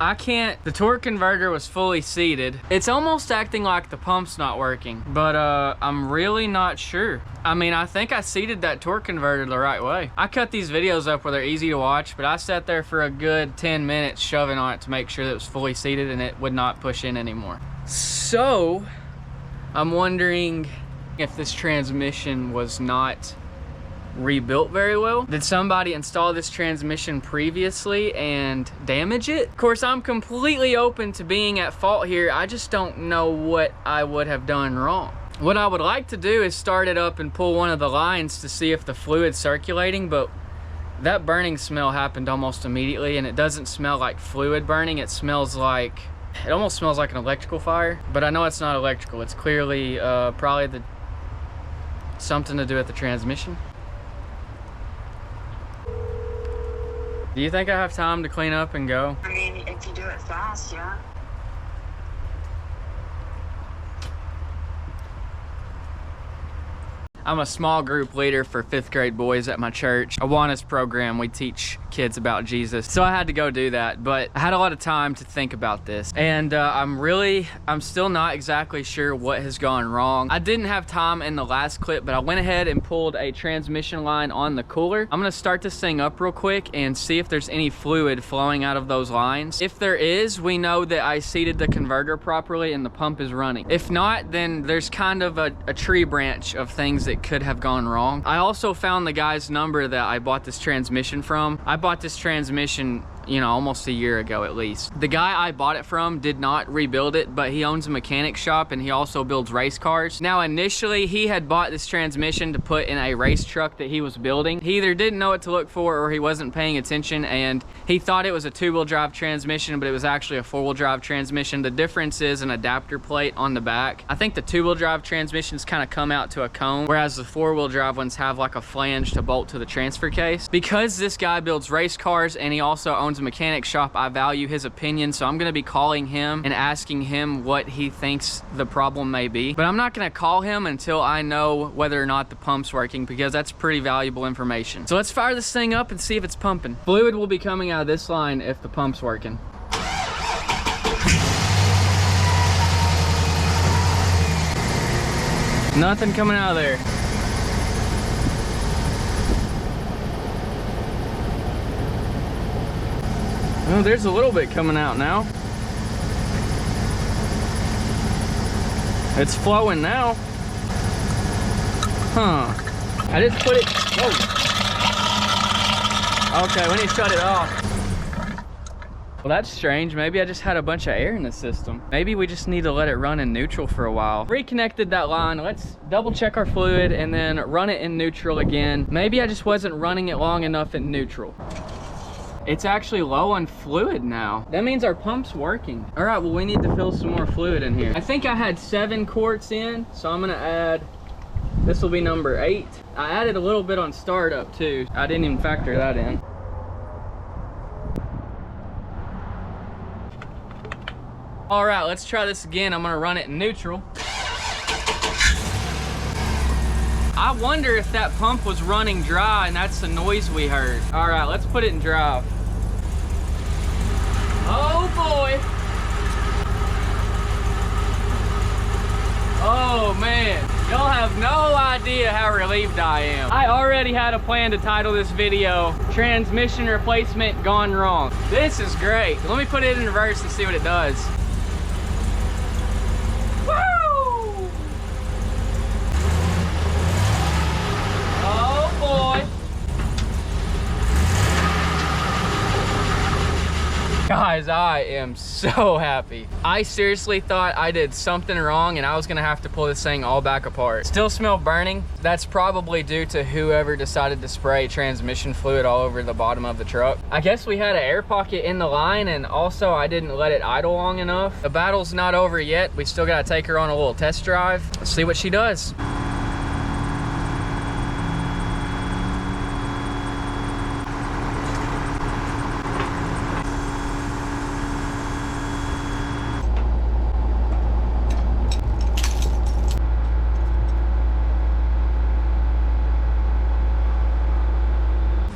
[SPEAKER 1] The torque converter was fully seated. It's almost acting like the pump's not working, but I'm really not sure. I mean, I think I seated that torque converter the right way. I cut these videos up where they're easy to watch, but I sat there for a good 10 minutes shoving on it to make sure that it was fully seated and it would not push in anymore. So, I'm wondering if this transmission was not rebuilt very well. Did somebody install this transmission previously and damage it? Of course, I'm completely open to being at fault here. I just don't know what I would have done wrong. What I would like to do is start it up and pull one of the lines to see if the fluid's circulating, but that burning smell happened almost immediately, and it doesn't smell like fluid burning. It almost smells like an electrical fire, but I know it's not electrical. It's clearly probably something to do with the transmission. Do you think I have time to clean up and go?
[SPEAKER 3] I mean, if you do it fast, yeah.
[SPEAKER 1] I'm a small group leader for 5th grade boys at my church. Awana's program, we teach kids about Jesus. So I had to go do that, but I had a lot of time to think about this. And I'm still not exactly sure what has gone wrong. I didn't have time in the last clip, but I went ahead and pulled a transmission line on the cooler. I'm gonna start this thing up real quick and see if there's any fluid flowing out of those lines. If there is, we know that I seated the converter properly and the pump is running. If not, then there's kind of a tree branch of things that could have gone wrong. I also found the guy's number that I bought this transmission from. I bought this transmission, you know, almost a year ago at least. The guy I bought it from did not rebuild it, but he owns a mechanic shop and he also builds race cars. Now, initially, he had bought this transmission to put in a race truck that he was building. He either didn't know what to look for or he wasn't paying attention, and he thought it was a 2-wheel drive transmission, but it was actually a 4-wheel drive transmission. The difference is an adapter plate on the back. I think the 2-wheel drive transmissions kind of come out to a cone, whereas the 4-wheel drive ones have like a flange to bolt to the transfer case. Because this guy builds race cars and he also owns a mechanic shop, I value his opinion, so I'm gonna be calling him and asking him what he thinks the problem may be. But I'm not gonna call him until I know whether or not the pump's working, because that's pretty valuable information. So let's fire this thing up and see if it's pumping. Fluid will be coming out of this line if the pump's working. Nothing coming out of there. Oh, there's a little bit coming out now. It's flowing now. Huh. I just put it, whoa. Okay, we need to shut it off. Well, that's strange. Maybe I just had a bunch of air in the system. Maybe we just need to let it run in neutral for a while. Reconnected that line. Let's double check our fluid and then run it in neutral again. Maybe I just wasn't running it long enough in neutral. It's actually low on fluid now. That means our pump's working. All right, well, we need to fill some more fluid in here. I think I had 7 quarts in, so I'm gonna add, this will be number 8. I added a little bit on startup too. I didn't even factor that in. All right, let's try this again. I'm gonna run it in neutral. I wonder if that pump was running dry and that's the noise we heard. All right, let's put it in drive. Oh boy. Oh man, y'all have no idea how relieved I am. I already had a plan to title this video, Transmission Replacement Gone Wrong. This is great. Let me put it in reverse and see what it does. Woo! Oh boy. guys, I am so happy. I seriously thought I did something wrong and I was gonna have to pull this thing all back apart. Still smell burning. That's probably due to whoever decided to spray transmission fluid all over the bottom of the truck. I guess we had an air pocket in the line, and also I didn't let it idle long enough. The battle's not over yet. We still gotta take her on a little test drive. Let's see what she does.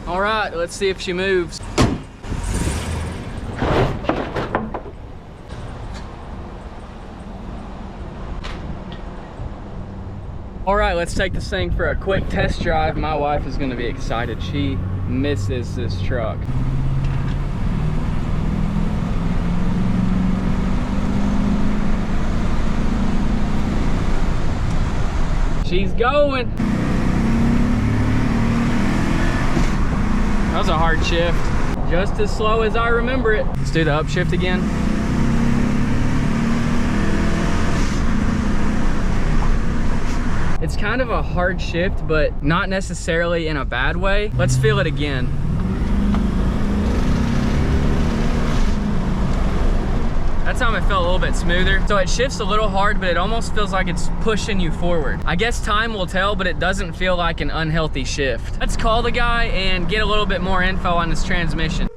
[SPEAKER 1] All right, let's see if she moves. All right, let's take this thing for a quick test drive. My wife is gonna be excited. She misses this truck. She's going. That was a hard shift. Just as slow as I remember it. Let's do the upshift again. It's kind of a hard shift, but not necessarily in a bad way. Let's feel it again. That time it felt a little bit smoother. So it shifts a little hard, but it almost feels like it's pushing you forward. I guess time will tell, but it doesn't feel like an unhealthy shift. Let's call the guy and get a little bit more info on this transmission.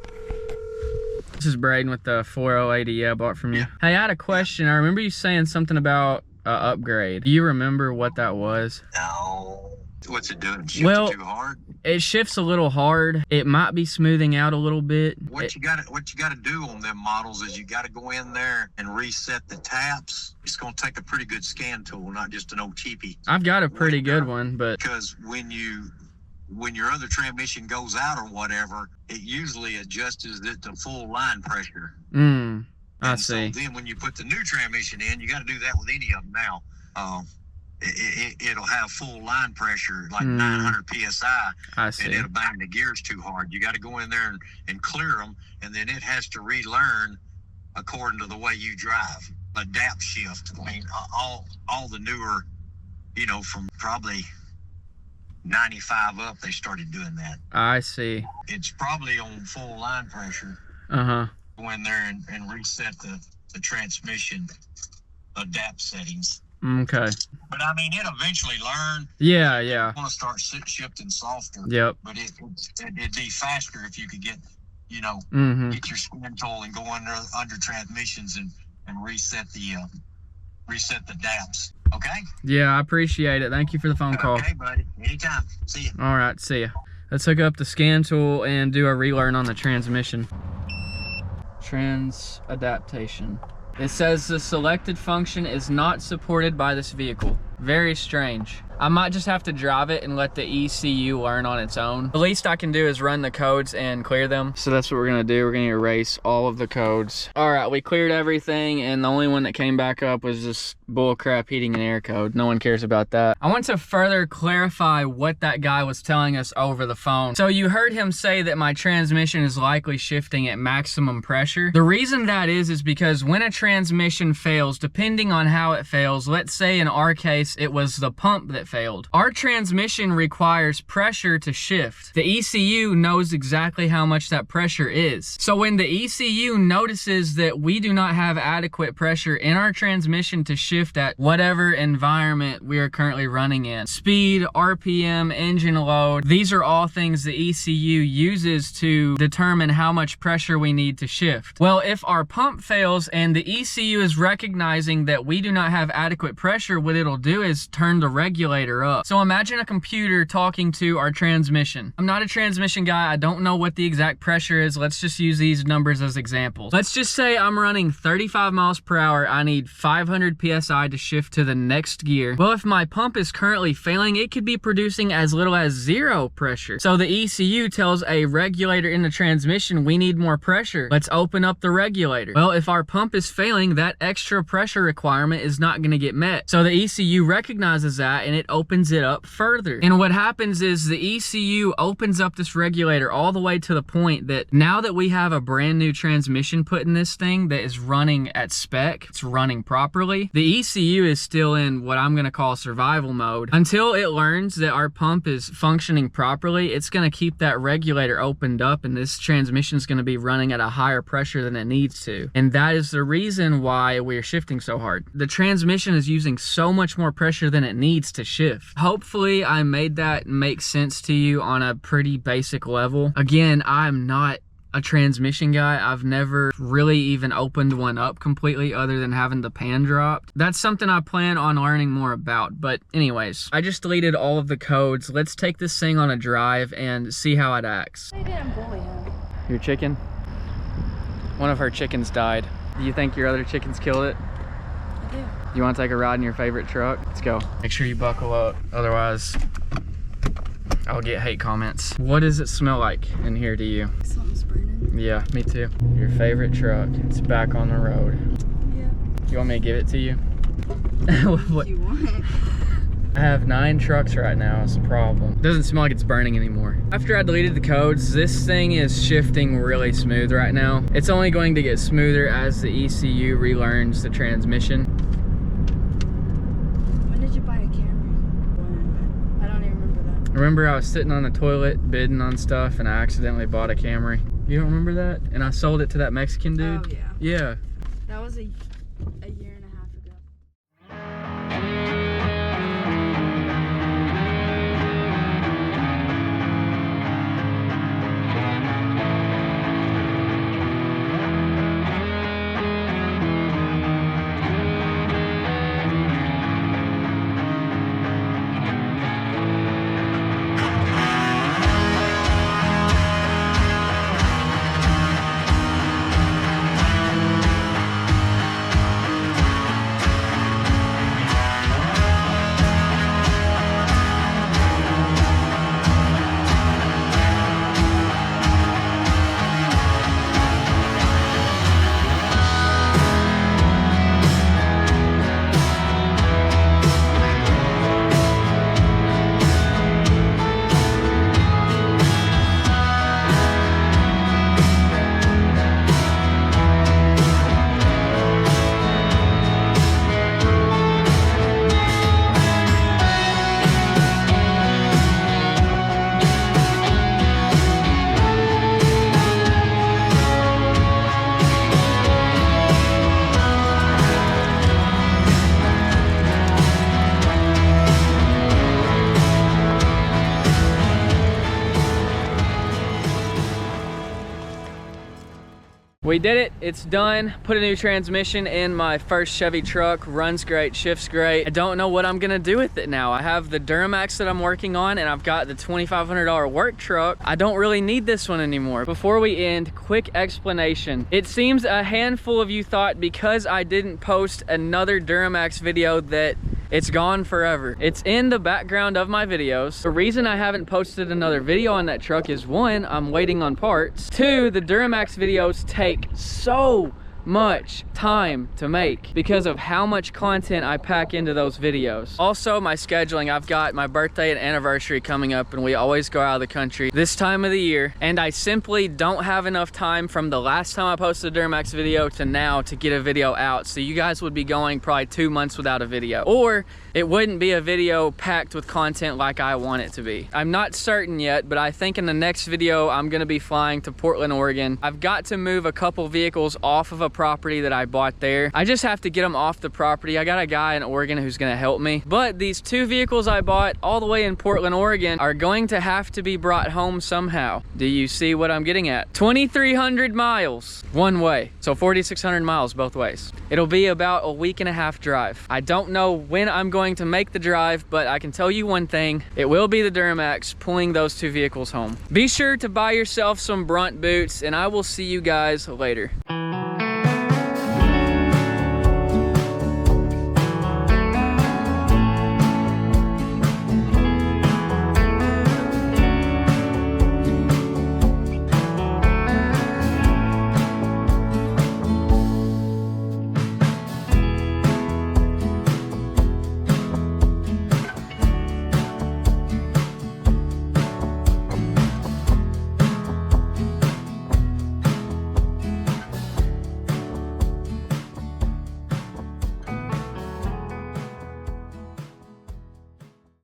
[SPEAKER 1] This is Braden with the 4080 I bought from you. Hey, I had a question. I remember you saying something about upgrade. Do you remember what that was?
[SPEAKER 4] No. What's it doing? Shifting too hard?
[SPEAKER 1] It shifts a little hard. It might be smoothing out a little bit.
[SPEAKER 4] What you gotta do on them models is you gotta go in there and reset the taps. It's gonna take a pretty good scan tool, not just an old cheapie.
[SPEAKER 1] I've got a pretty good one, but
[SPEAKER 4] because when your other transmission goes out or whatever, it usually adjusts it to full line pressure.
[SPEAKER 1] I see.
[SPEAKER 4] So then when you put the new transmission in, you got to do that with any of them now. It'll have full line pressure, like 900 PSI.
[SPEAKER 1] I see.
[SPEAKER 4] And it'll bang the gears too hard. You got to go in there and clear them, and then it has to relearn according to the way you drive. Adapt shift. I mean, all the newer, you know, from probably 95 up, they started doing that.
[SPEAKER 1] I see.
[SPEAKER 4] It's probably on full line pressure. Go in there and reset the transmission adapt settings.
[SPEAKER 1] Okay.
[SPEAKER 4] But I mean, it eventually learn.
[SPEAKER 1] Yeah.
[SPEAKER 4] Want to start shifting softer.
[SPEAKER 1] Yep.
[SPEAKER 4] But it'd be faster if you could get, you know, get your scan tool and go under transmissions and reset the DAPs. Okay.
[SPEAKER 1] Yeah, I appreciate it. Thank you for the phone call.
[SPEAKER 4] Okay, buddy. Anytime. See you.
[SPEAKER 1] All right. See ya. Let's hook up the scan tool and do a relearn on the transmission. Trans adaptation. It says the selected function is not supported by this vehicle. Very strange. I might just have to drive it and let the ECU learn on its own. The least I can do is run the codes and clear them. So that's what we're gonna do. We're gonna erase all of the codes. All right, we cleared everything, and the only one that came back up was this bullcrap heating and air code. No one cares about that. I want to further clarify what that guy was telling us over the phone. So you heard him say that my transmission is likely shifting at maximum pressure. The reason that is because when a transmission fails, depending on how it fails, let's say in our case, it was the pump that failed. Our transmission requires pressure to shift. The ECU knows exactly how much that pressure is. So when the ECU notices that we do not have adequate pressure in our transmission to shift at whatever environment we are currently running in, speed, RPM, engine load, these are all things the ECU uses to determine how much pressure we need to shift. Well, if our pump fails and the ECU is recognizing that we do not have adequate pressure, what it'll do is turn the regulator up. So imagine a computer talking to our transmission. I'm not a transmission guy. I don't know what the exact pressure is. Let's just use these numbers as examples. Let's just say I'm running 35 miles per hour. I need 500 PSI to shift to the next gear. Well, if my pump is currently failing, it could be producing as little as 0 pressure. So the ECU tells a regulator in the transmission, we need more pressure. Let's open up the regulator. Well, if our pump is failing, that extra pressure requirement is not going to get met. So the ECU recognizes that and it opens it up further. And what happens is the ECU opens up this regulator all the way to the point that now that we have a brand new transmission put in this thing that is running at spec, it's running properly, the ECU is still in what I'm gonna call survival mode. Until it learns that our pump is functioning properly, it's gonna keep that regulator opened up and this transmission is gonna be running at a higher pressure than it needs to. And that is the reason why we're shifting so hard. The transmission is using so much more pressure than it needs to shift. Hopefully I made that make sense to you on a pretty basic level. Again, I'm not a transmission guy. I've never really even opened one up completely other than having the pan dropped. That's something I plan on learning more about. But anyways, I just deleted all of the codes. Let's take this thing on a drive and see how it acts.
[SPEAKER 2] They didn't bully him.
[SPEAKER 1] Your chicken? One of her chickens died. Do you think your other chickens killed it?
[SPEAKER 2] I do.
[SPEAKER 1] You want to take a ride in your favorite truck? Let's go. Make sure you buckle up, otherwise I'll get hate comments. What does it smell like in here to you?
[SPEAKER 2] Something's burning.
[SPEAKER 1] Yeah, me too. Your favorite truck, it's back on the road.
[SPEAKER 2] Yeah.
[SPEAKER 1] You want me to give it to you? What?
[SPEAKER 2] You want?
[SPEAKER 1] I have 9 trucks right now, it's a problem. Doesn't smell like it's burning anymore. After I deleted the codes, this thing is shifting really smooth right now. It's only going to get smoother as the ECU relearns the transmission.
[SPEAKER 2] When did you buy a Camry? When? I don't even remember that.
[SPEAKER 1] Remember I was sitting on the toilet bidding on stuff and I accidentally bought a Camry. You don't remember that? And I sold it to that Mexican dude?
[SPEAKER 2] Oh yeah.
[SPEAKER 1] Yeah.
[SPEAKER 2] That was a year and a half ago.
[SPEAKER 1] We did it, it's done. Put a new transmission in my first Chevy truck. Runs great, shifts great. I don't know what I'm gonna do with it now. I have the Duramax that I'm working on and I've got the $2,500 work truck. I don't really need this one anymore. Before we end, quick explanation. It seems a handful of you thought because I didn't post another Duramax video that it's gone forever. It's in the background of my videos. The reason I haven't posted another video on that truck is 1, I'm waiting on parts. 2, the Duramax videos take so much time to make because of how much content I pack into those videos. Also, my scheduling, I've got my birthday and anniversary coming up and we always go out of the country this time of the year, and I simply don't have enough time from the last time I posted a Duramax video to now to get a video out. So you guys would be going probably 2 months without a video, or it wouldn't be a video packed with content like I want it to be. I'm not certain yet, but I think in the next video I'm gonna be flying to Portland, Oregon. I've got to move a couple vehicles off of a property that I bought there. I just have to get them off the property. I got a guy in Oregon who's gonna help me. But these 2 vehicles I bought all the way in Portland, Oregon are going to have to be brought home somehow. Do you see what I'm getting at? 2,300 miles one way. So 4,600 miles both ways. It'll be about a week and a half drive. I don't know when I'm going to make the drive, but I can tell you one thing. It will be the Duramax pulling those 2 vehicles home. Be sure to buy yourself some Brunt boots and I will see you guys later.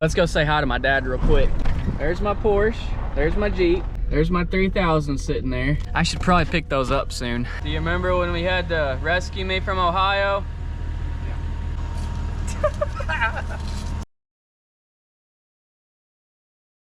[SPEAKER 1] Let's go say hi to my dad real quick. There's my Porsche, there's my Jeep, there's my 3000 sitting there. I should probably pick those up soon. Do you remember when we had to rescue me from Ohio? Yeah.